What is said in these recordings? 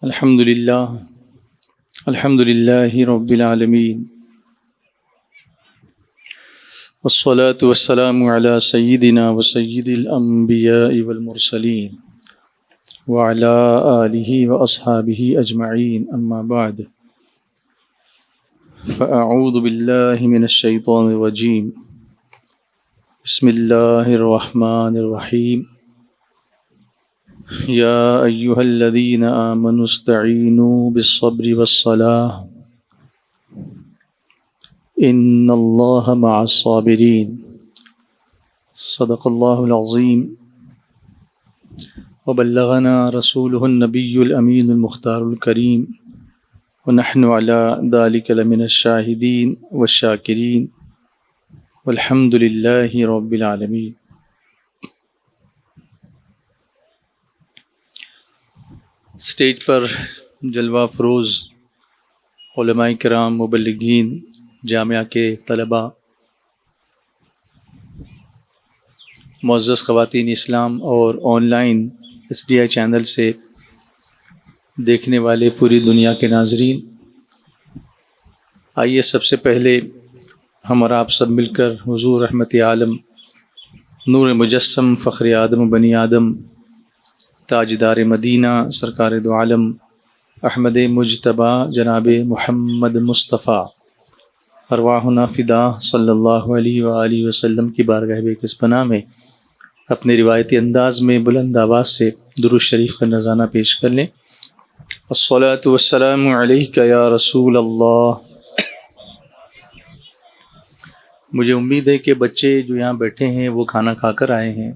الحمد لله رب العالمين والصلاة والسلام على سيدنا وسيد الأنبياء والمرسلين وعلى آله وأصحابه أجمعين أما بعد فأعوذ بالله من الشيطان الرجيم بسم الله الرحمن الرحيم يا أيها الذين آمنوا استعينوا بالصبر والصلاة إن الله مع الصابرين صدق الله العظيم وبلغنا رسوله النبي الأمين المختار الكريم ونحن على ذلك لمن الشاهدين والشاكرين والحمد لله رب العالمين۔ اسٹیج پر جلوہ فروز علماء کرام، مبلغین، جامعہ کے طلباء، معزز خواتین اسلام اور آن لائن SDI چینل سے دیکھنے والے پوری دنیا کے ناظرین، آئیے سب سے پہلے ہم اور آپ سب مل کر حضور رحمت عالم، نور مجسم، فخر آدم و بنی آدم، تاجدار مدینہ، سرکار دو عالم، احمد مجتبی جناب محمد مصطفیٰ، ارواحنا فدا صلی اللہ علیہ وآلہ وسلم کی بارگاہ بے پناہ میں اپنے روایتی انداز میں بلند آواز سے درود شریف کا نذرانہ پیش کر لیں۔ الصلاۃ والسلام علیک یا رسول اللہ۔ مجھے امید ہے کہ بچے جو یہاں بیٹھے ہیں وہ کھانا کھا کر آئے ہیں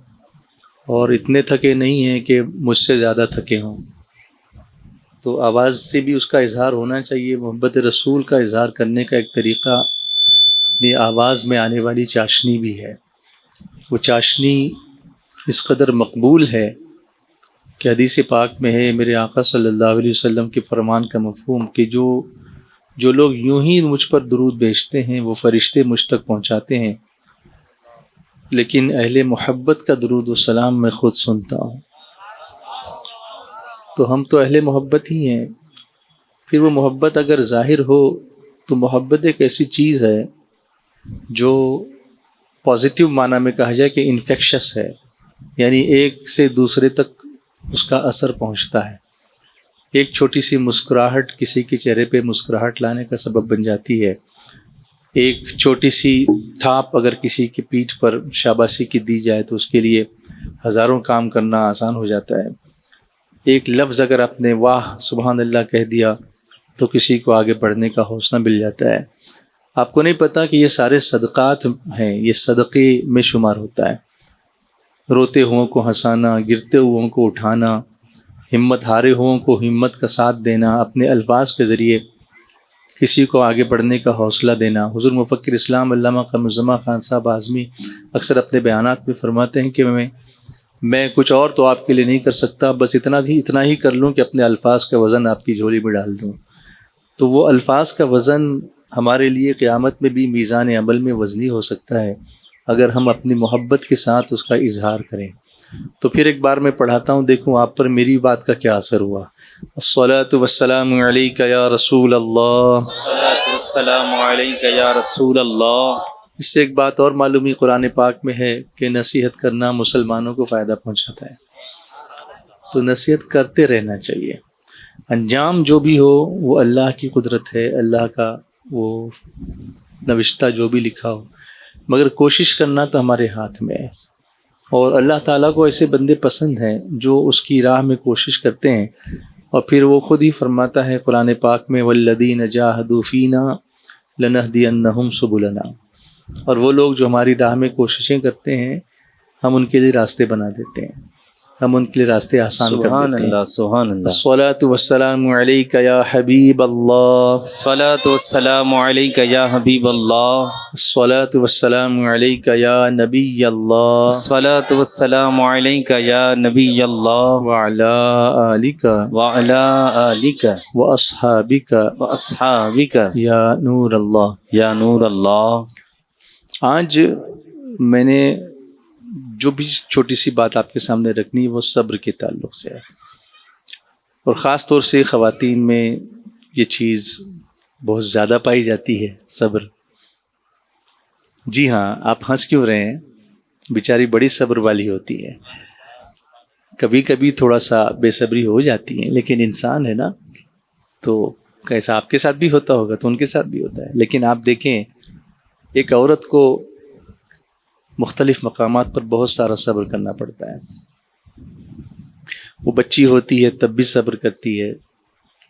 اور اتنے تھکے نہیں ہیں کہ مجھ سے زیادہ تھکے ہوں، تو آواز سے بھی اس کا اظہار ہونا چاہیے۔ محبت رسول کا اظہار کرنے کا ایک طریقہ اپنی آواز میں آنے والی چاشنی بھی ہے۔ وہ چاشنی اس قدر مقبول ہے کہ حدیث پاک میں ہے، میرے آقا صلی اللہ علیہ وسلم کے فرمان کا مفہوم، کہ جو لوگ یوں ہی مجھ پر درود بھیجتے ہیں وہ فرشتے مجھ تک پہنچاتے ہیں، لیکن اہل محبت کا درود و سلام میں خود سنتا ہوں۔ تو ہم تو اہل محبت ہی ہیں۔ پھر وہ محبت اگر ظاہر ہو تو محبت ایک ایسی چیز ہے جو پازیٹیو معنی میں کہا جائے کہ انفیکشس ہے، یعنی ایک سے دوسرے تک اس کا اثر پہنچتا ہے۔ ایک چھوٹی سی مسکراہٹ کسی کے چہرے پہ مسکراہٹ لانے کا سبب بن جاتی ہے۔ ایک چھوٹی سی تھاپ اگر کسی کی پیٹھ پر شاباشی کی دی جائے تو اس کے لیے ہزاروں کام کرنا آسان ہو جاتا ہے۔ ایک لفظ اگر آپ نے واہ سبحان اللہ کہہ دیا تو کسی کو آگے بڑھنے کا حوصلہ مل جاتا ہے۔ آپ کو نہیں پتہ کہ یہ سارے صدقات ہیں، یہ صدقے میں شمار ہوتا ہے۔ روتے ہوں کو ہنسانا، گرتے ہوں کو اٹھانا، ہمت ہارے ہوں کو ہمت کا ساتھ دینا، اپنے الفاظ کے ذریعے کسی کو آگے بڑھنے کا حوصلہ دینا۔ حضور مفکر اسلام علامہ قمر خان صاحب اعظمی اکثر اپنے بیانات میں فرماتے ہیں کہ میں کچھ اور تو آپ کے لیے نہیں کر سکتا، بس اتنا ہی کر لوں کہ اپنے الفاظ کا وزن آپ کی جھولی میں ڈال دوں۔ تو وہ الفاظ کا وزن ہمارے لیے قیامت میں بھی میزان عمل میں وزنی ہو سکتا ہے اگر ہم اپنی محبت کے ساتھ اس کا اظہار کریں۔ تو پھر ایک بار میں پڑھاتا ہوں، دیکھوں آپ پر میری بات کا کیا اثر ہوا۔ الصلاۃ والسلام علیک یا رسول اللہ، الصلاۃ والسلام علیک یا رسول اللہ۔ اس سے ایک بات اور معلوم ہی قرآن پاک میں ہے کہ نصیحت کرنا مسلمانوں کو فائدہ پہنچاتا ہے، تو نصیحت کرتے رہنا چاہیے۔ انجام جو بھی ہو وہ اللہ کی قدرت ہے، اللہ کا وہ نوشتہ جو بھی لکھا ہو، مگر کوشش کرنا تو ہمارے ہاتھ میں ہے۔ اور اللہ تعالیٰ کو ایسے بندے پسند ہیں جو اس کی راہ میں کوشش کرتے ہیں، اور پھر وہ خود ہی فرماتا ہے قرآن پاک میں وَالَّذِينَ جَاهَدُوا فِينَا لَنَهْدِيَنَّهُمْ سُبُلَنَا، اور وہ لوگ جو ہماری راہ میں کوششیں کرتے ہیں ہم ان کے لیے راستے بنا دیتے ہیں، ہم ان کے لیے راستے آسان کر دیتے ہیں۔ سبحان اللہ۔ الصلاۃ والسلام علیک یا حبیب اللہ، الصلاۃ والسلام علیک یا حبیب اللہ، الصلاۃ والسلام علیک یا نبی اللہ، الصلاۃ والسلام علیک یا نبی اللہ، وعلی آلک وعلی آلک واصحابک واصحابک یا نور اللہ۔ یا نور اللہ۔ آج میں نے جو بھی چھوٹی سی بات آپ کے سامنے رکھنی ہے وہ صبر کے تعلق سے ہے۔ اور خاص طور سے خواتین میں یہ چیز بہت زیادہ پائی جاتی ہے، صبر۔ جی ہاں، آپ ہنس کیوں رہے ہیں؟ بیچاری بڑی صبر والی ہوتی ہے، کبھی کبھی تھوڑا سا بے صبری ہو جاتی ہے، لیکن انسان ہے نا، تو کیسا آپ کے ساتھ بھی ہوتا ہوگا تو ان کے ساتھ بھی ہوتا ہے۔ لیکن آپ دیکھیں، ایک عورت کو مختلف مقامات پر بہت سارا صبر کرنا پڑتا ہے۔ وہ بچی ہوتی ہے تب بھی صبر کرتی ہے،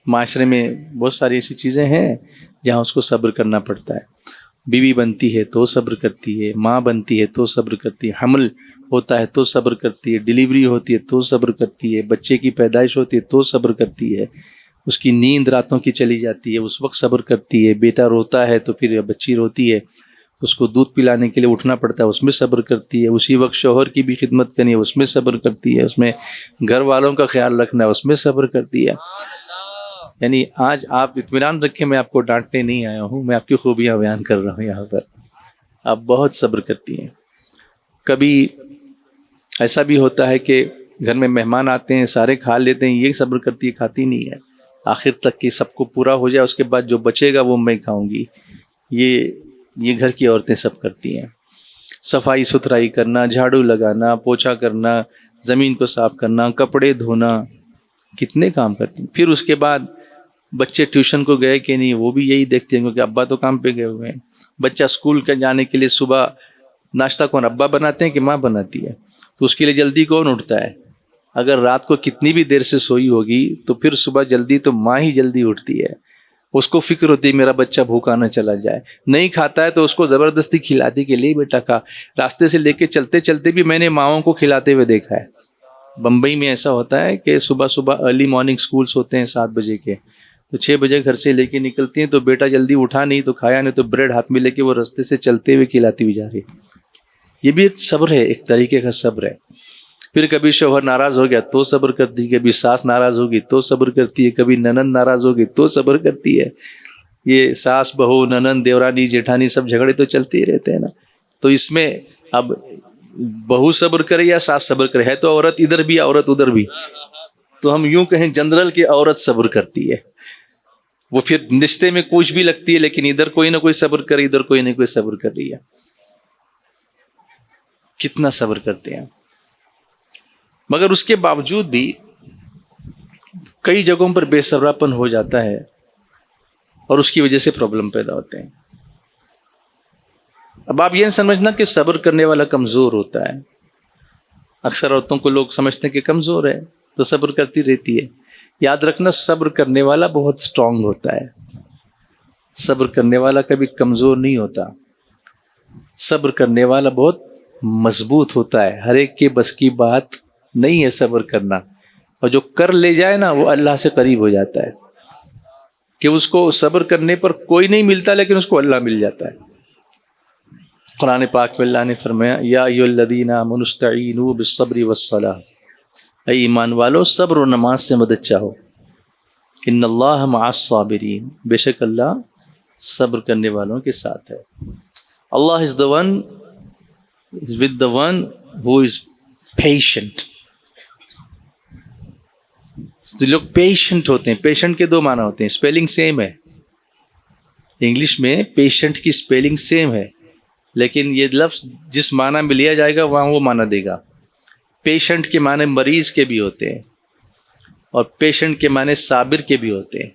معاشرے میں بہت ساری ایسی چیزیں ہیں جہاں اس کو صبر کرنا پڑتا ہے۔ بیوی بنتی ہے تو صبر کرتی ہے، ماں بنتی ہے تو صبر کرتی ہے، حمل ہوتا ہے تو صبر کرتی ہے، ڈیلیوری ہوتی ہے تو صبر کرتی ہے، بچے کی پیدائش ہوتی ہے تو صبر کرتی ہے، اس کی نیند راتوں کی چلی جاتی ہے اس وقت صبر کرتی ہے، بیٹا روتا ہے تو پھر بچی روتی ہے اس کو دودھ پلانے کے لیے اٹھنا پڑتا ہے، اس میں صبر کرتی ہے، اسی وقت شوہر کی بھی خدمت کرنی ہے اس میں صبر کرتی ہے، اس میں گھر والوں کا خیال رکھنا ہے اس میں صبر کرتی ہے۔ یعنی آج آپ اطمینان رکھیں، میں آپ کو ڈانٹنے نہیں آیا ہوں، میں آپ کی خوبیاں بیان کر رہا ہوں یہاں پر۔ آپ بہت صبر کرتی ہیں۔ کبھی ایسا بھی ہوتا ہے کہ گھر میں مہمان آتے ہیں، سارے کھا لیتے ہیں، یہ صبر کرتی ہے، کھاتی نہیں ہے آخر تک کہ سب کو پورا ہو جائے، اس کے بعد جو بچے گا وہ میں کھاؤں گی۔ یہ گھر کی عورتیں سب کرتی ہیں۔ صفائی ستھرائی کرنا، جھاڑو لگانا، پوچھا کرنا، زمین کو صاف کرنا، کپڑے دھونا، کتنے کام کرتی ہیں۔ پھر اس کے بعد بچے ٹیوشن کو گئے کہ نہیں وہ بھی یہی دیکھتے ہیں، کیونکہ ابا تو کام پہ گئے ہوئے ہیں۔ بچہ اسکول کے جانے کے لیے صبح ناشتہ کون، ابا بناتے ہیں کہ ماں بناتی ہے؟ تو اس کے لیے جلدی کون اٹھتا ہے؟ اگر رات کو کتنی بھی دیر سے سوئی ہوگی تو پھر صبح جلدی تو ماں ہی جلدی اٹھتی ہے۔ اس کو فکر ہوتی ہے میرا بچہ بھوکا نہ چلا جائے، نہیں کھاتا ہے تو اس کو زبردستی کھلاتی کہ لے بیٹا کھا۔ راستے سے لے کے چلتے چلتے بھی میں نے ماؤں کو کھلاتے ہوئے دیکھا ہے۔ بمبئی میں ایسا ہوتا ہے کہ صبح صبح ارلی مارننگ سکولز ہوتے ہیں 7 بجے کے، تو 6 بجے گھر سے لے کے نکلتی ہیں، تو بیٹا جلدی اٹھا نہیں تو کھایا نہیں، تو بریڈ ہاتھ میں لے کے وہ راستے سے چلتے ہوئے کھلاتی ہوئی جا رہی ہے۔ یہ بھی ایک صبر ہے، ایک طریقے کا صبر ہے۔ پھر کبھی شوہر ناراض ہو گیا تو صبر کرتی ہے، کبھی ساس ناراض ہوگی تو صبر کرتی ہے، کبھی ننند ناراض ہوگی تو صبر کرتی ہے۔ یہ ساس بہو ننند دیورانی جیٹھانی سب جھگڑے تو چلتے ہی رہتے ہیں نا، تو اس میں اب بہو صبر کرے یا ساس صبر کرے، ہے تو عورت ادھر بھی عورت ادھر بھی، تو ہم یوں کہیں جنرل کی عورت صبر کرتی ہے۔ وہ پھر رشتے میں کچھ بھی لگتی ہے، لیکن ادھر کوئی نہ کوئی صبر کرے، ادھر کوئی نہ کوئی صبر کر رہی ہے۔ کتنا صبر کرتے ہیں، مگر اس کے باوجود بھی کئی جگہوں پر بے صبراپن ہو جاتا ہے اور اس کی وجہ سے پرابلم پیدا ہوتے ہیں۔ اب آپ یہ سمجھنا کہ صبر کرنے والا کمزور ہوتا ہے۔ اکثر عورتوں کو لوگ سمجھتے ہیں کہ کمزور ہے تو صبر کرتی رہتی ہے۔ یاد رکھنا، صبر کرنے والا بہت سٹرونگ ہوتا ہے، صبر کرنے والا کبھی کمزور نہیں ہوتا، صبر کرنے والا بہت مضبوط ہوتا ہے۔ ہر ایک کے بس کی بات نہیں ہے صبر کرنا، اور جو کر لے جائے نا وہ اللہ سے قریب ہو جاتا ہے، کہ اس کو صبر کرنے پر کوئی نہیں ملتا لیکن اس کو اللہ مل جاتا ہے۔ قرآن پاک میں اللہ نے فرمایا یا ایھا الذین آمنوا استعینوا بالصبر والصلاۃ، اے ایمان والو صبر و نماز سے مدد چاہو، ان اللہ مع الصابرین، بے شک اللہ صبر کرنے والوں کے ساتھ ہے۔ اللہ is the one with the one who is patient۔ جو لوگ پیشنٹ ہوتے ہیں، پیشنٹ کے 2 معنی ہوتے ہیں، اسپیلنگ سیم ہے، انگلش میں پیشنٹ کی اسپیلنگ سیم ہے، لیکن یہ لفظ جس معنی میں لیا جائے گا وہاں وہ معنی دے گا۔ پیشنٹ کے معنی مریض کے بھی ہوتے ہیں اور پیشنٹ کے معنی صابر کے بھی ہوتے ہیں،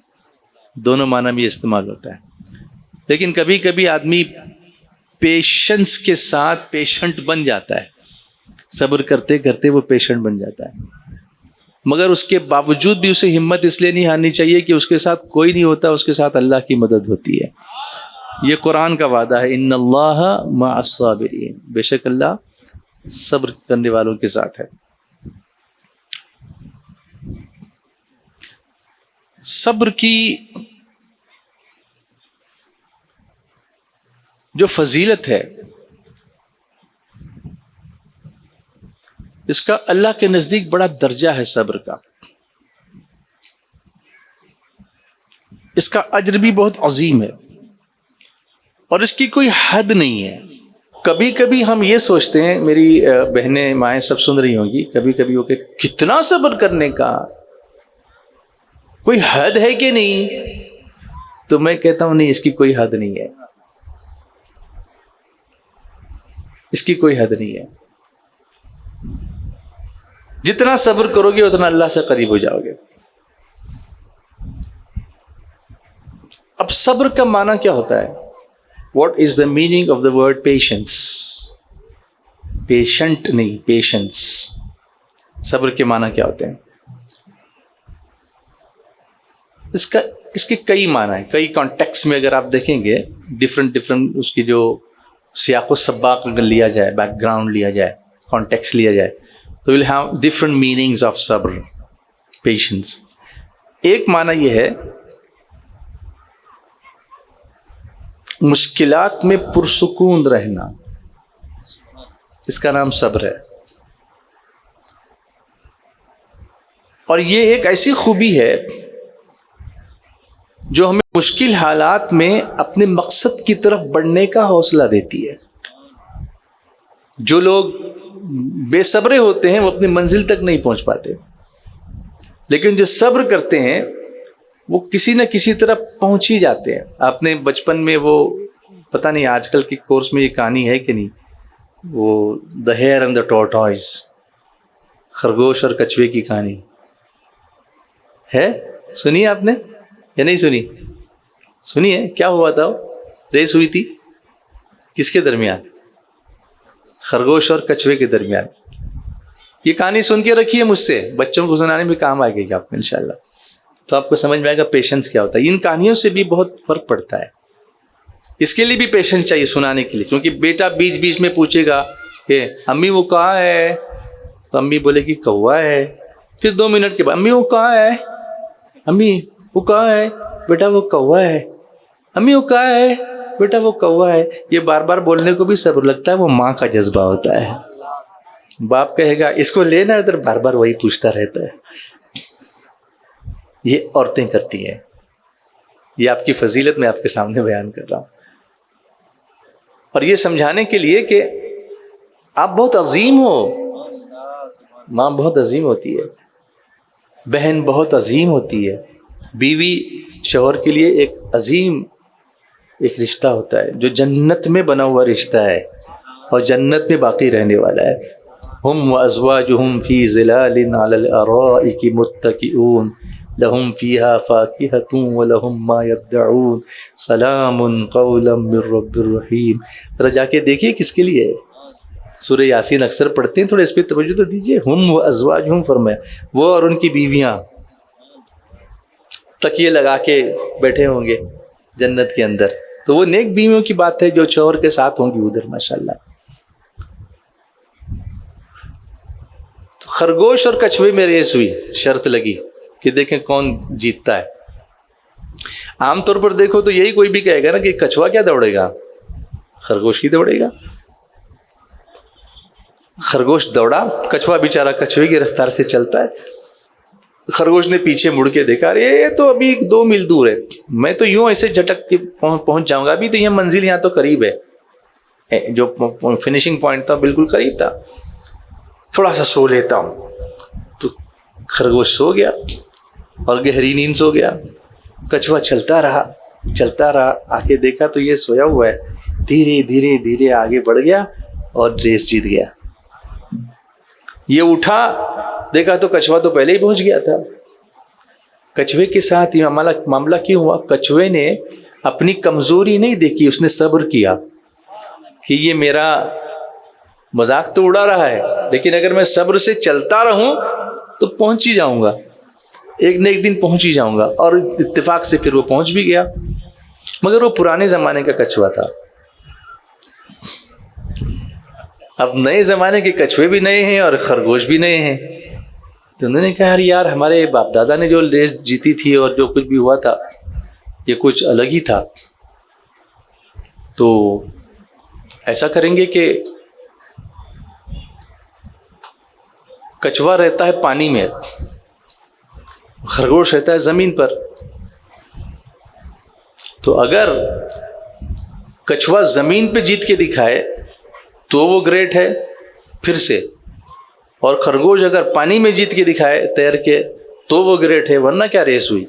دونوں معنی میں استعمال ہوتا ہے۔ لیکن کبھی کبھی آدمی پیشنس کے ساتھ پیشنٹ بن جاتا ہے، صبر کرتے کرتے وہ پیشنٹ بن جاتا ہے، مگر اس کے باوجود بھی اسے ہمت اس لیے نہیں ہارنی چاہیے کہ اس کے ساتھ کوئی نہیں ہوتا، اس کے ساتھ اللہ کی مدد ہوتی ہے۔ یہ قرآن کا وعدہ ہے، ان اللہ مع الصابرین، بے شک اللہ صبر کرنے والوں کے ساتھ ہے۔ صبر کی جو فضیلت ہے، اس کا اللہ کے نزدیک بڑا درجہ ہے صبر کا، اس کا اجر بھی بہت عظیم ہے اور اس کی کوئی حد نہیں ہے۔ کبھی کبھی ہم یہ سوچتے ہیں، میری بہنیں مائیں سب سن رہی ہوں گی، کبھی کبھی وہ کہتے کتنا صبر کرنے کا، کوئی حد ہے کہ نہیں؟ تو میں کہتا ہوں نہیں، اس کی کوئی حد نہیں ہے، اس کی کوئی حد نہیں ہے. جتنا صبر کرو گے اتنا اللہ سے قریب ہو جاؤ گے. اب صبر کا معنی کیا ہوتا ہے؟ What is the meaning of the word patience? Patient نہیں، پیشنس. صبر کے معنی کیا ہوتے ہیں؟ اس کے کئی معنی ہیں. کئی کانٹیکس میں اگر آپ دیکھیں گے ڈفرنٹ اس کی جو سیاق و سباق اگر لیا جائے، بیک گراؤنڈ لیا جائے، کانٹیکس لیا جائے، تو will have different meanings of صبر، پیشنس. ایک معنی یہ ہے مشکلات میں پرسکون رہنا، اس کا نام صبر ہے. اور یہ ایک ایسی خوبی ہے جو ہمیں مشکل حالات میں اپنے مقصد کی طرف بڑھنے کا حوصلہ دیتی ہے. جو لوگ بے صبرے ہوتے ہیں وہ اپنی منزل تک نہیں پہنچ پاتے، لیکن جو صبر کرتے ہیں وہ کسی نہ کسی طرح پہنچ ہی جاتے ہیں. آپ نے بچپن میں وہ پتہ نہیں آج کل کے کورس میں یہ کہانی ہے کہ نہیں، وہ دا ہیئر اینڈ دا ٹورٹوائز، خرگوش اور کچھوے کی کہانی ہے، سنی آپ نے یا نہیں سنی؟ سنی ہے. کیا ہوا تھا؟ ریس ہوئی تھی کس کے درمیان؟ خرگوش اور کچھوے کے درمیان. یہ کہانی سن کے رکھیے مجھ سے، بچوں کو سنانے میں کام آئے گی آپ کو انشاءاللہ، تو آپ کو سمجھ میں آئے گا پیشنس کیا ہوتا ہے. ان کہانیوں سے بھی بہت فرق پڑتا ہے. اس کے لیے بھی پیشنس چاہیے سنانے کے لیے، کیونکہ بیٹا بیچ بیچ میں پوچھے گا کہ امی وہ کہاں ہے، تو امی بولے گی کوا ہے. پھر 2 منٹ کے بعد امی وہ کہاں ہے، امی وہ کہاں ہے، بیٹا وہ کوا ہے، امی وہ کہاں ہے، بیٹا وہ کوا ہے. یہ بار بار بولنے کو بھی صبر لگتا ہے، وہ ماں کا جذبہ ہوتا ہے. باپ کہے گا اس کو لینا، ادھر بار بار وہی پوچھتا رہتا ہے. یہ عورتیں کرتی ہیں. یہ آپ کی فضیلت میں آپ کے سامنے بیان کر رہا ہوں، اور یہ سمجھانے کے لیے کہ آپ بہت عظیم ہو. ماں بہت عظیم ہوتی ہے، بہن بہت عظیم ہوتی ہے، بیوی شوہر کے لیے ایک عظیم ایک رشتہ ہوتا ہے جو جنت میں بنا ہوا رشتہ ہے اور جنت میں باقی رہنے والا ہے. ہم وازواجہم فی ظلال علی الارائک متکئون لہم فیہا فاکہۃ ولہم ما یدعون سلام قولا من رب الرحیم. ذرا جا کے دیکھیے کس کے لیے ہے. سورہ یاسین اکثر پڑھتے ہیں، تھوڑا اس پہ توجہ تو دیجیے. ہم وازواجہم فرمایا، وہ اور ان کی بیویاں تکیے لگا کے بیٹھے ہوں گے جنت کے اندر، تو وہ نیک بیویوں کی بات ہے جو شوہر کے ساتھ ہوں گی ادھر ماشاءاللہ. تو خرگوش اور کچھوے میں ریس ہوئی، شرط لگی کہ دیکھیں کون جیتتا ہے. عام طور پر دیکھو تو یہی کوئی بھی کہے گا نا کہ کچھوا کیا دوڑے گا، خرگوش کی دوڑے گا. خرگوش دوڑا، کچھوا بیچارہ کچھوے کی رفتار سے چلتا ہے. خرگوش نے پیچھے مڑ کے دیکھا، ارے یہ تو ابھی 2 میل دور ہے، میں تو یوں ایسے جھٹک کے پہنچ جاؤں گا، ابھی تو یہ منزل یہاں تو قریب ہے، جو فنیشنگ پوائنٹ تھا بالکل قریب تھا، تھوڑا سا سو لیتا ہوں. تو خرگوش سو گیا اور گہری نیند سو گیا. کچھوا چلتا رہا، آگے دیکھا تو یہ سویا ہوا ہے. دھیرے دھیرے دھیرے آگے بڑھ گیا اور ریس جیت گیا. یہ اٹھا، دیکھا تو کچھوا تو پہلے ہی پہنچ گیا تھا. کچھوے کے ساتھ یہ معاملہ کیوں ہوا؟ کچھوے نے اپنی کمزوری نہیں دیکھی، اس نے صبر کیا کہ یہ میرا مذاق تو اڑا رہا ہے، لیکن اگر میں صبر سے چلتا رہوں تو پہنچ ہی جاؤں گا، ایک نہ ایک دن پہنچ ہی جاؤں گا. اور اتفاق سے پھر وہ پہنچ بھی گیا. مگر وہ پرانے زمانے کا کچھوا تھا. اب نئے زمانے کے کچھوے بھی نئے ہیں اور خرگوش بھی نئے ہیں. تو انہوں نے کہا یار ہمارے باپ دادا نے جو ریس جیتی تھی اور جو کچھ بھی ہوا تھا یہ کچھ الگ ہی تھا. تو ایسا کریں گے کہ کچھوا رہتا ہے پانی میں، خرگوش رہتا ہے زمین پر. تو اگر کچھوا زمین پہ جیت کے دکھائے تو وہ گریٹ ہے پھر سے، اور خرگوش اگر پانی میں جیت کے دکھائے تیر کے تو وہ گریٹ ہے، ورنہ کیا ریس ہوئی؟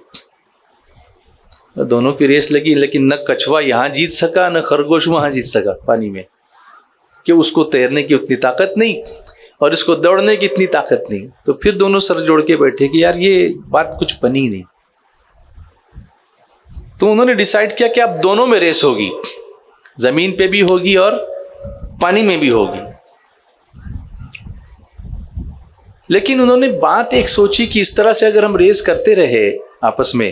دونوں کی ریس لگی، لیکن نہ کچھوا یہاں جیت سکا نہ خرگوش وہاں جیت سکا پانی میں، کہ اس کو تیرنے کی اتنی طاقت نہیں اور اس کو دوڑنے کی اتنی طاقت نہیں. تو پھر دونوں سر جوڑ کے بیٹھے کہ یار یہ بات کچھ بنی نہیں. تو انہوں نے ڈیسائیڈ کیا کہ اب دونوں میں ریس ہوگی، زمین پہ بھی ہوگی اور پانی میں بھی ہوگی. لیکن انہوں نے بات ایک سوچی کہ اس طرح سے اگر ہم ریس کرتے رہے آپس میں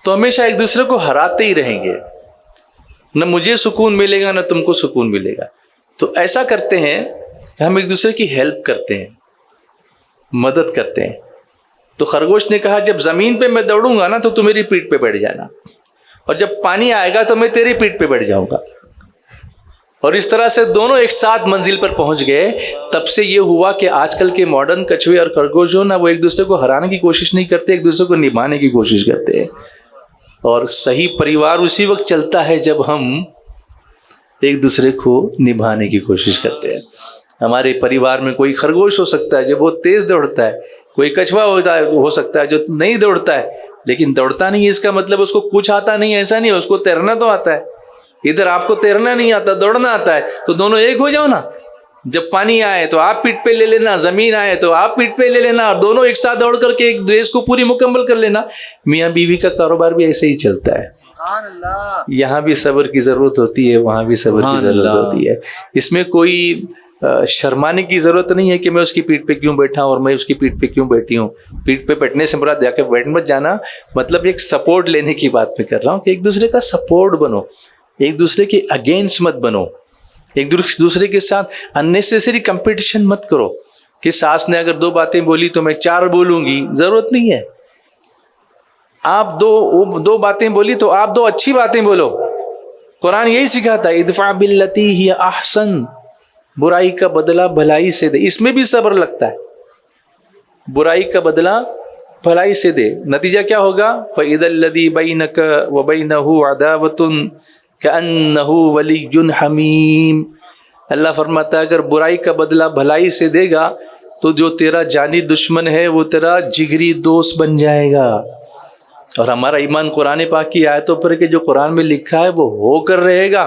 تو ہمیشہ ایک دوسرے کو ہراتے ہی رہیں گے، نہ مجھے سکون ملے گا نہ تم کو سکون ملے گا. تو ایسا کرتے ہیں کہ ہم ایک دوسرے کی ہیلپ کرتے ہیں، مدد کرتے ہیں. تو خرگوش نے کہا جب زمین پہ میں دوڑوں گا نا تو میری پیٹھ پہ بیٹھ جانا، اور جب پانی آئے گا تو میں تیری پیٹھ پہ بیٹھ جاؤں گا. اور اس طرح سے دونوں ایک ساتھ منزل پر پہنچ گئے. تب سے یہ ہوا کہ آج کل کے ماڈرن کچھوے اور خرگوش جو نا وہ ایک دوسرے کو ہرانے کی کوشش نہیں کرتے، ایک دوسرے کو نبھانے کی کوشش کرتے ہیں. اور صحیح پریوار اسی وقت چلتا ہے جب ہم ایک دوسرے کو نبھانے کی کوشش کرتے ہیں. ہمارے پریوار میں کوئی خرگوش ہو سکتا ہے جو بہت تیز دوڑتا ہے، کوئی کچھوا ہو سکتا ہے جو نہیں دوڑتا ہے. لیکن دوڑتا نہیں اس کا مطلب اس کو کچھ آتا نہیں، ایسا نہیں ہے. اس کو تیرنا تو آتا ہے. ادھر آپ کو تیرنا نہیں آتا، دوڑنا آتا ہے، تو دونوں ایک ہو جاؤ نا. جب پانی آئے تو آپ پیٹھ پہ لے لینا، زمین آئے تو آپ پیٹھ پہ لے لینا، اور دونوں ایک ساتھ دوڑ کر کے ایک ریس کو پوری مکمل کر لینا. میاں بیوی کا کاروبار بھی ایسے ہی چلتا ہے. یہاں بھی صبر کی ضرورت ہوتی ہے، وہاں بھی صبر کی ضرورت ہوتی ہے. اس میں کوئی شرمانے کی ضرورت نہیں ہے کہ میں اس کی پیٹھ پہ کیوں بیٹھا اور میں اس کی پیٹھ پہ کیوں بیٹھی ہوں. پیٹھ پہ بیٹھنے سے مراد جا کے بیٹھ مت جانا، مطلب ایک سپورٹ لینے کی بات میں کر رہا ہوں کہ ایک دوسرے کا سپورٹ بنو، ایک دوسرے کے اگینسٹ مت بنو، ایک دوسرے کے ساتھ اننیسیسری کمپٹیشن مت کرو کہ ساس نے اگر 2 باتیں بولی تو میں 4 بولوں گی. ضرورت نہیں ہے. آپ دو باتیں بولی تو آپ 2 اچھی باتیں بولو. قرآن یہی سکھاتا ہے ادفع باللتی ہی احسن، برائی کا بدلہ بھلائی سے دے. اس میں بھی صبر لگتا ہے. برائی کا بدلہ بھلائی سے دے. نتیجہ کیا ہوگا؟ فَإِذَا الَّذِي بَيْنَكَ وَبَيْنَهُ عَدَاوَةٌ كَأَنَّهُ وَلِيٌّ حَمِيمٌ. اللہ فرماتا ہے اگر برائی کا بدلہ بھلائی سے دے گا تو جو تیرا جانی دشمن ہے وہ تیرا جگری دوست بن جائے گا. اور ہمارا ایمان قرآن پاک کی آیتوں پر کہ جو قرآن میں لکھا ہے وہ ہو کر رہے گا،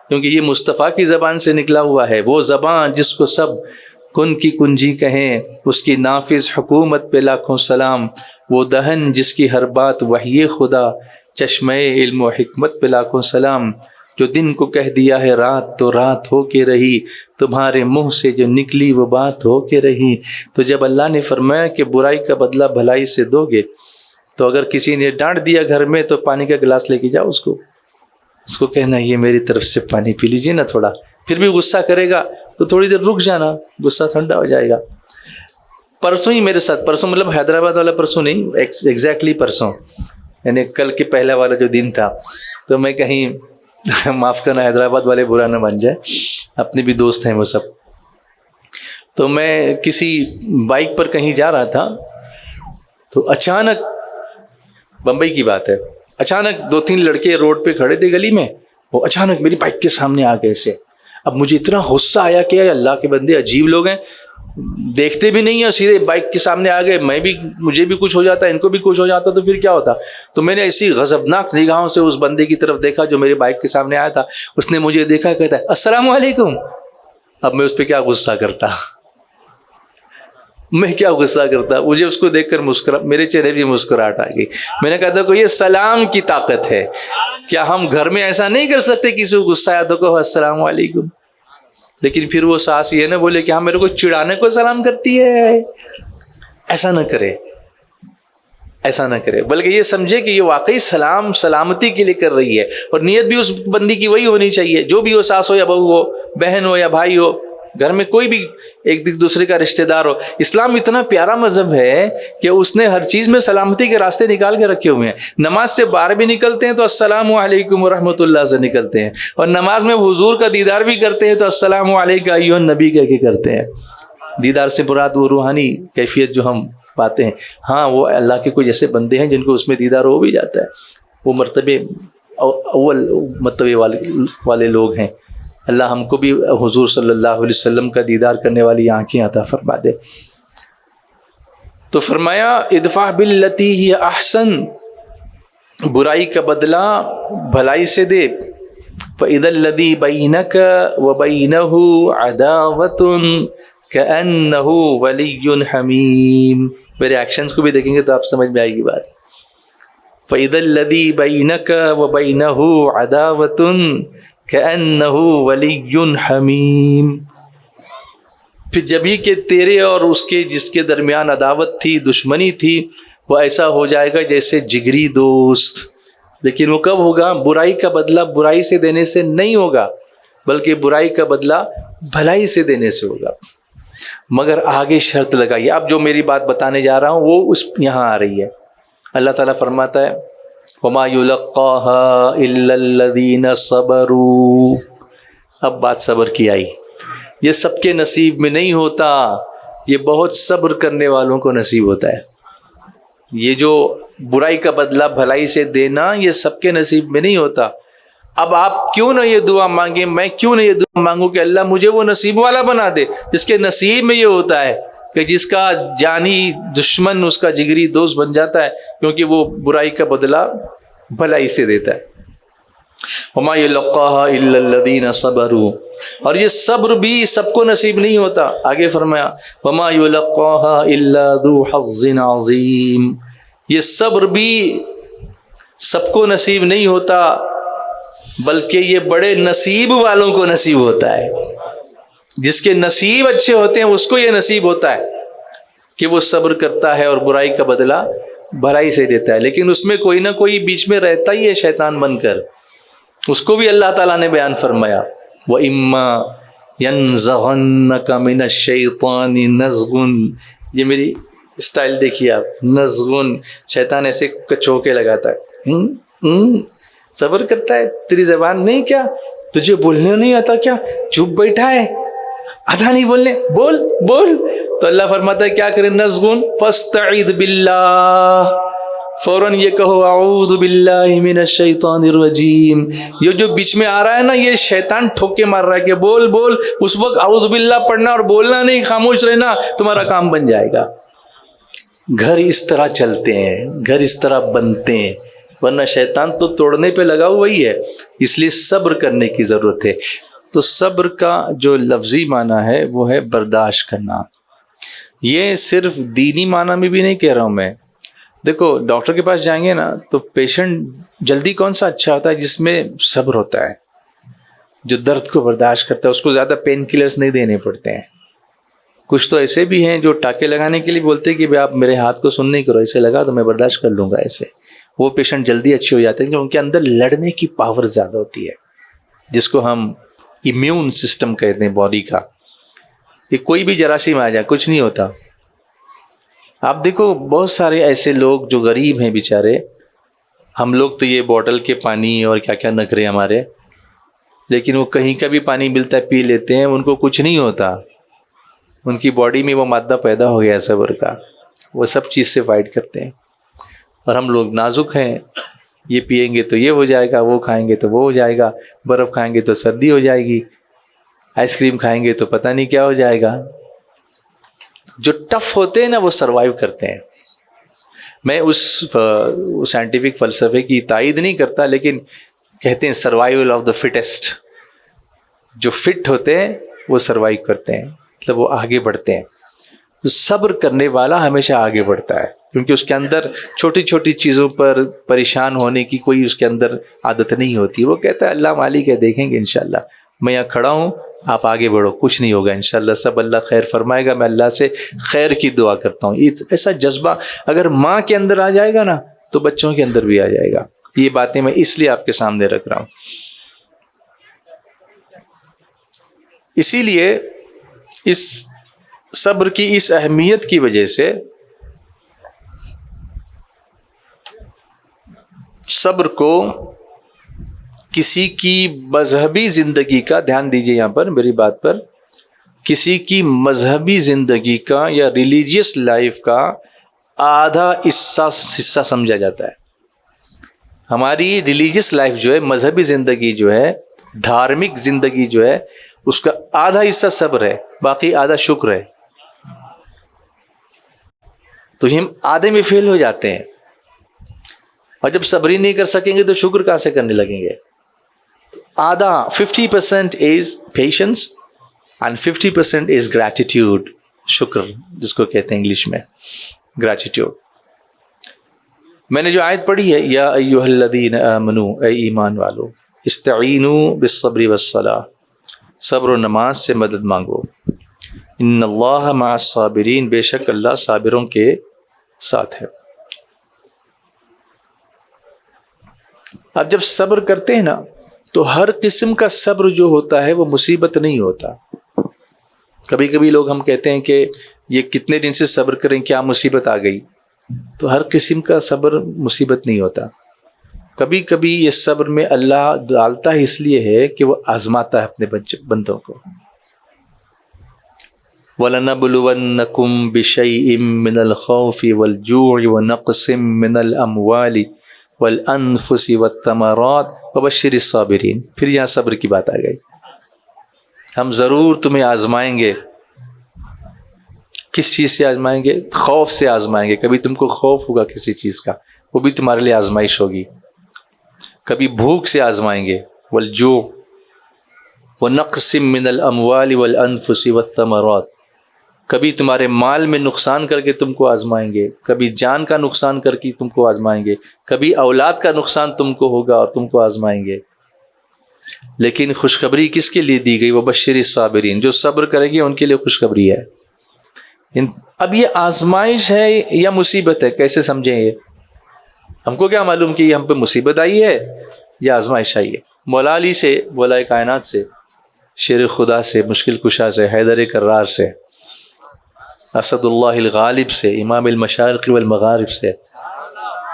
کیونکہ یہ مصطفیٰ کی زبان سے نکلا ہوا ہے. وہ زبان جس کو سب کن کی کنجی کہیں، اس کی نافذ حکومت پہ لاکھوں سلام. وہ دہن جس کی ہر بات وحی خدا، چشمہ علم و حکمت پہ لاکھوں سلام. جو دن کو کہہ دیا ہے رات تو رات ہو کے رہی، تمہارے منہ سے جو نکلی وہ بات ہو کے رہی. تو جب اللہ نے فرمایا کہ برائی کا بدلہ بھلائی سے دو گے، تو اگر کسی نے ڈانٹ دیا گھر میں تو پانی کا گلاس لے کے جاؤ، اس کو کہنا یہ میری طرف سے پانی پی لیجیے نا تھوڑا. پھر بھی غصہ کرے گا تو تھوڑی دیر رک جانا، غصہ ٹھنڈا ہو جائے گا. پرسوں ہی میرے ساتھ، پرسوں مطلب حیدرآباد والا پرسوں نہیں، ایگزیکٹلی پرسوں، یعنی کل کے پہلا والا جو دن تھا، تو میں کہیں معاف کرنا حیدرآباد والے برا نہ بن جائے، اپنے بھی دوست ہیں وہ سب. تو میں کسی بائک پر کہیں جا رہا تھا تو اچانک، بمبئی کی بات ہے، اچانک 2-3 لڑکے روڈ پہ کھڑے تھے گلی میں، وہ اچانک میری بائک کے سامنے آ گئے سے. اب مجھے اتنا غصہ آیا کہ اللہ کے بندے عجیب لوگ ہیں، دیکھتے بھی نہیں ہیں، سیدھے بائک کے سامنے آ گئے. مجھے بھی کچھ ہو جاتا، ان کو بھی کچھ ہو جاتا تو پھر کیا ہوتا. تو میں نے ایسی غضبناک نگاہوں سے اس بندے کی طرف دیکھا جو میری بائک کے سامنے آیا تھا. اس نے مجھے دیکھا، کہتا ہے السلام علیکم. اب میں اس پہ کیا غصہ کرتا، مجھے اس کو دیکھ کر میرے چہرے بھی مسکراہٹ آ گئی. میں نے کہا تھا کہ یہ سلام کی طاقت ہے. کیا ہم گھر میں ایسا نہیں کر سکتے، کسی کو غصہ آیا تو کہو السلام علیکم؟ لیکن پھر وہ ساس یہ نہ بولے کہ ہاں میرے کو چڑانے کو سلام کرتی ہے. ایسا نہ کرے، ایسا نہ کرے، بلکہ یہ سمجھے کہ یہ واقعی سلامتی کے لیے کر رہی ہے. اور نیت بھی اس بندی کی وہی ہونی چاہیے، جو بھی ہو، ساس ہو یا بہو ہو، بہن ہو یا بھائی ہو، گھر میں کوئی بھی ایک دوسرے کا رشتہ دار ہو. اسلام اتنا پیارا مذہب ہے کہ اس نے ہر چیز میں سلامتی کے راستے نکال کے رکھے ہوئے ہیں. نماز سے باہر بھی نکلتے ہیں تو السلام علیکم ورحمۃ اللہ سے نکلتے ہیں، اور نماز میں حضور کا دیدار بھی کرتے ہیں تو السلام علیکم ایھا النبی کہہ کے کرتے ہیں. دیدار سے مراد وہ روحانی کیفیت جو ہم پاتے ہیں. ہاں وہ اللہ کے کچھ ایسے بندے ہیں جن کو اس میں دیدار ہو بھی جاتا ہے، وہ مرتبے اول مرتبے والے لوگ ہیں. اللہ ہم کو بھی حضور صلی اللہ علیہ وسلم کا دیدار کرنے والی آنکھیں عطا فرما دے. تو فرمایا ادفع باللتی ہی احسن، برائی کا بدلہ بھلائی سے دے. فَإِذَا الَّذِي بَيْنَكَ وَبَيْنَهُ عَدَاوَةٌ كَأَنَّهُ وَلِيٌّ حَمِيمٌ. میرے ایکشنز کو بھی دیکھیں گے تو آپ سمجھ میں آئے گی بات. فَإِذَا الَّذِي بَيْنَكَ وَبَيْنَهُ عَدَاوَةٌ كَأَنَّهُ وَلِيٌّ حَمِيمٌ. پھر جبھی کہ تیرے اور اس کے جس کے درمیان عداوت تھی، دشمنی تھی، وہ ایسا ہو جائے گا جیسے جگری دوست. لیکن وہ کب ہوگا؟ برائی کا بدلہ برائی سے دینے سے نہیں ہوگا، بلکہ برائی کا بدلہ بھلائی سے دینے سے ہوگا. مگر آگے شرط لگائیے. اب جو میری بات بتانے جا رہا ہوں وہ یہاں آ رہی ہے. اللہ تعالیٰ فرماتا ہے وَمَا يُلَقَّاهَا إِلَّا الَّذِينَ صَبَرُوا. اب بات صبر کی آئی. یہ سب کے نصیب میں نہیں ہوتا، یہ بہت صبر کرنے والوں کو نصیب ہوتا ہے. یہ جو برائی کا بدلہ بھلائی سے دینا یہ سب کے نصیب میں نہیں ہوتا. اب آپ کیوں نہ یہ دعا مانگیں، میں کیوں نہ یہ دعا مانگوں کہ اللہ مجھے وہ نصیب والا بنا دے جس کے نصیب میں یہ ہوتا ہے کہ جس کا جانی دشمن اس کا جگری دوست بن جاتا ہے، کیونکہ وہ برائی کا بدلہ بھلائی سے دیتا ہے. وَمَا يُلَقَّاهَا إِلَّا الَّذِينَ صَبَرُوا. اور یہ صبر بھی سب کو نصیب نہیں ہوتا. آگے فرمایا وَمَا يُلَقَّاهَا إِلَّا ذُو حَظٍّ عَظِيمٍ. یہ صبر بھی سب کو نصیب نہیں ہوتا، بلکہ یہ بڑے نصیب والوں کو نصیب ہوتا ہے. جس کے نصیب اچھے ہوتے ہیں اس کو یہ نصیب ہوتا ہے کہ وہ صبر کرتا ہے اور برائی کا بدلہ بھلائی سے دیتا ہے. لیکن اس میں کوئی نہ کوئی بیچ میں رہتا ہی ہے شیطان بن کر. اس کو بھی اللہ تعالیٰ نے بیان فرمایا وَإِمَّا يَنزَغَنَّكَ مِنَ الشَّيْطَانِ نَزْغٌ. یہ میری اسٹائل دیکھیے آپ، نزغن. شیطان ایسے کچوکے لگاتا ہے. صبر کرتا ہے، تیری زبان نہیں کیا، تجھے بولنے نہیں آتا کیا، چپ بیٹھا ہے، آدھا نہیں بولنے، بول بول. تو اللہ فرماتا ہے کیا کرے؟ نزغن فاستعذ باللہ، فوراً یہ کہو اعوذ باللہ من الشیطان الرجیم. یہ جو بیچ میں آ رہا ہے نا، یہ شیطان ٹھوک کے مار رہا ہے کہ بول بول. اس وقت اعوذ باللہ پڑھنا اور بولنا نہیں، خاموش رہنا، تمہارا کام بن جائے گا. گھر اس طرح چلتے ہیں، گھر اس طرح بنتے ہیں، ورنہ شیطان تو توڑنے پہ لگا ہوا ہی ہے. اس لیے صبر کرنے کی ضرورت ہے. تو صبر کا جو لفظی معنی ہے وہ ہے برداشت کرنا. یہ صرف دینی معنی میں بھی نہیں کہہ رہا ہوں میں. دیکھو ڈاکٹر کے پاس جائیں گے نا تو پیشنٹ جلدی کون سا اچھا ہوتا ہے؟ جس میں صبر ہوتا ہے، جو درد کو برداشت کرتا ہے. اس کو زیادہ پین کلرز نہیں دینے پڑتے ہیں. کچھ تو ایسے بھی ہیں جو ٹاکے لگانے کے لیے بولتے ہیں کہ آپ میرے ہاتھ کو سن نہیں کرو، ایسے لگا تو میں برداشت کر لوں گا. ایسے وہ پیشنٹ جلدی اچھے ہو جاتے ہیں کیونکہ ان کے اندر لڑنے کی پاور زیادہ ہوتی ہے، جس کو ہم امیون سسٹم کہتے ہیں باڈی کا. کہ کوئی بھی جراثیم آ جائے کچھ نہیں ہوتا. آپ دیکھو بہت سارے ایسے لوگ جو غریب ہیں بیچارے، ہم لوگ تو یہ بوٹل کے پانی اور کیا کیا نخرے ہمارے، لیکن وہ کہیں کا بھی پانی ملتا ہے پی لیتے ہیں، ان کو کچھ نہیں ہوتا. ان کی باڈی میں وہ مادہ پیدا ہو گیا ہے صبر کا، وہ سب چیز سے فائٹ کرتے ہیں. اور ہم لوگ نازک ہیں، یہ پئیں گے تو یہ ہو جائے گا، وہ کھائیں گے تو وہ ہو جائے گا، برف کھائیں گے تو سردی ہو جائے گی، آئس کریم کھائیں گے تو پتہ نہیں کیا ہو جائے گا. جو ٹف ہوتے ہیں نا وہ سروائیو کرتے ہیں. میں اس سائنٹیفک فلسفے کی تائید نہیں کرتا، لیکن کہتے ہیں سروائیول آف دا فٹسٹ. جو فٹ ہوتے ہیں وہ سروائیو کرتے ہیں، مطلب وہ آگے بڑھتے ہیں. صبر کرنے والا ہمیشہ آگے بڑھتا ہے، کیونکہ اس کے اندر چھوٹی چھوٹی چیزوں پر پریشان ہونے کی کوئی اس کے اندر عادت نہیں ہوتی. وہ کہتا ہے اللہ مالک ہے، دیکھیں گے انشاءاللہ، میں یہاں کھڑا ہوں، آپ آگے بڑھو، کچھ نہیں ہوگا انشاءاللہ، سب اللہ خیر فرمائے گا. میں اللہ سے خیر کی دعا کرتا ہوں. ایسا جذبہ اگر ماں کے اندر آ جائے گا نا تو بچوں کے اندر بھی آ جائے گا. یہ باتیں میں اس لیے آپ کے سامنے رکھ رہا ہوں. اسی لیے اس صبر کی اس اہمیت کی وجہ سے صبر کو کسی کی مذہبی زندگی کا، دھیان دیجئے یہاں پر میری بات پر، کسی کی مذہبی زندگی کا یا ریلیجیس لائف کا آدھا حصہ سمجھا جاتا ہے. ہماری ریلیجیس لائف جو ہے، مذہبی زندگی جو ہے، دھارمک زندگی جو ہے، اس کا آدھا حصہ صبر ہے، باقی آدھا شکر ہے. تو ہم آدھے میں فیل ہو جاتے ہیں، اور جب صبر ہی نہیں کر سکیں گے تو شکر کہاں سے کرنے لگیں گے؟ آدھا 50% از پیشنس اینڈ 50% از گریٹیٹیوڈ، شکر جس کو کہتے ہیں انگلش میں گریٹیٹیوڈ۔ میں نے جو آیت پڑھی ہے، یا ایھا الذین آمنوا، اے ایمان والو، استعینوا بالصبر والصلاۃ، صبر و نماز سے مدد مانگو، ان اللہ مع الصابرین، بے شک اللہ صابروں کے ساتھ ہے۔ اب جب صبر کرتے ہیں نا تو ہر قسم کا صبر جو ہوتا ہے وہ مصیبت نہیں ہوتا۔ کبھی کبھی لوگ ہم کہتے ہیں کہ یہ کتنے دن سے صبر کریں، کیا مصیبت آ گئی؟ تو ہر قسم کا صبر مصیبت نہیں ہوتا۔ کبھی کبھی یہ صبر میں اللہ ڈالتا ہے اس لیے ہے کہ وہ آزماتا ہے اپنے بندوں کو۔ وَلَنَبْلُوَنَّكُمْ بِشَيْءٍ مِّنَ الْخَوْفِ وَالْجُوعِ وَنَقْصٍ مِّنَ الْأَمْوَالِ وَالْأَنفُسِ وَالثَّمَرَاتِ وَبَشِّرِ الصَّابِرِينَ۔ پھر یہاں صبر کی بات آ گئی، ہم ضرور تمہیں آزمائیں گے۔ کس چیز سے آزمائیں گے؟ خوف سے آزمائیں گے۔ کبھی تم کو خوف ہوگا کسی چیز کا، وہ بھی تمہارے لیے آزمائش ہوگی۔ کبھی بھوک سے آزمائیں گے، والجوع ونقص من الاموال والانفس والثمرات، کبھی تمہارے مال میں نقصان کر کے تم کو آزمائیں گے، کبھی جان کا نقصان کر کے تم کو آزمائیں گے، کبھی اولاد کا نقصان تم کو ہوگا اور تم کو آزمائیں گے۔ لیکن خوشخبری کس کے لیے دی گئی؟ وبشر الصابرین، جو صبر کریں گے ان کے لیے خوشخبری ہے۔ اب یہ آزمائش ہے یا مصیبت ہے، کیسے سمجھیں؟ یہ ہم کو کیا معلوم کہ یہ ہم پہ مصیبت آئی ہے یا آزمائش آئی ہے؟ مولا علی سے، مولا کائنات سے، شیر خدا سے، مشکل کشا سے، حیدر کرار سے، اسد اللہ الغالب سے، امام المشارق والمغارب سے،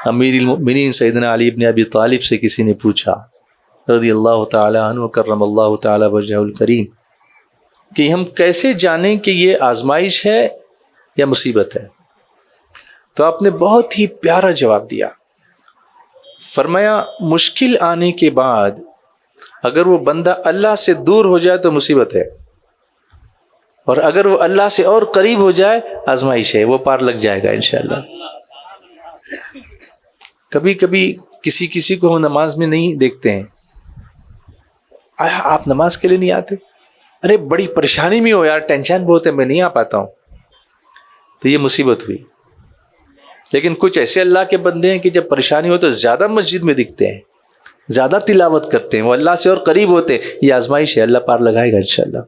امیر المؤمنین سیدنا علی بن ابی طالب سے کسی نے پوچھا رضی اللہ تعالی عنہ کرم اللہ تعالی وجہہ الکریم کہ ہم کیسے جانیں کہ یہ آزمائش ہے یا مصیبت ہے؟ تو آپ نے بہت ہی پیارا جواب دیا، فرمایا مشکل آنے کے بعد اگر وہ بندہ اللہ سے دور ہو جائے تو مصیبت ہے، اور اگر وہ اللہ سے اور قریب ہو جائے آزمائش ہے، وہ پار لگ جائے گا انشاءاللہ۔ کبھی کبھی کسی کو ہم نماز میں نہیں دیکھتے ہیں، آپ نماز کے لیے نہیں آتے؟ ارے بڑی پریشانی میں ہو یار، ٹینشن بہت ہے، میں نہیں آ پاتا ہوں، تو یہ مصیبت ہوئی۔ لیکن کچھ ایسے اللہ کے بندے ہیں کہ جب پریشانی ہو تو زیادہ مسجد میں دکھتے ہیں، زیادہ تلاوت کرتے ہیں، وہ اللہ سے اور قریب ہوتے ہیں، یہ آزمائش ہے، اللہ پار لگائے گا انشاءاللہ۔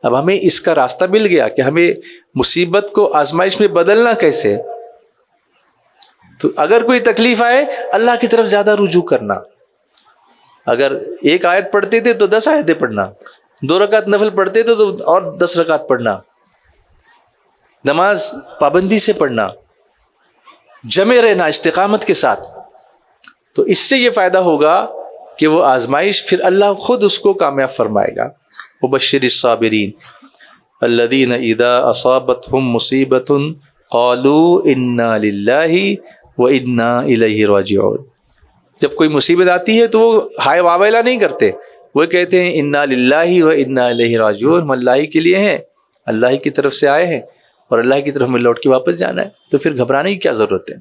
اب ہمیں اس کا راستہ مل گیا کہ ہمیں مصیبت کو آزمائش میں بدلنا کیسے۔ تو اگر کوئی تکلیف آئے اللہ کی طرف زیادہ رجوع کرنا، اگر ایک آیت پڑھتے تھے تو 10 آیتیں پڑھنا، 2 رکعت نفل پڑھتے تھے تو اور 10 رکعت پڑھنا، نماز پابندی سے پڑھنا، جمع رہنا استقامت کے ساتھ، تو اس سے یہ فائدہ ہوگا کہ وہ آزمائش پھر اللہ خود اس کو کامیاب فرمائے گا۔ وبشر الصابرین الذین اذا اصابتهم مصیبۃ قالوا انا للہ وانا الیہ راجعون۔ جب کوئی مصیبت آتی ہے تو وہ ہائے واویلا نہیں کرتے، وہ کہتے ہیں انا للہ وانا الیہ راجعون، ہم اللہ ہی کے لیے ہیں، اللہ ہی کی طرف سے آئے ہیں اور اللہ کی طرف ہمیں لوٹ کے واپس جانا ہے۔ تو پھر گھبرانے کی کیا ضرورت ہے؟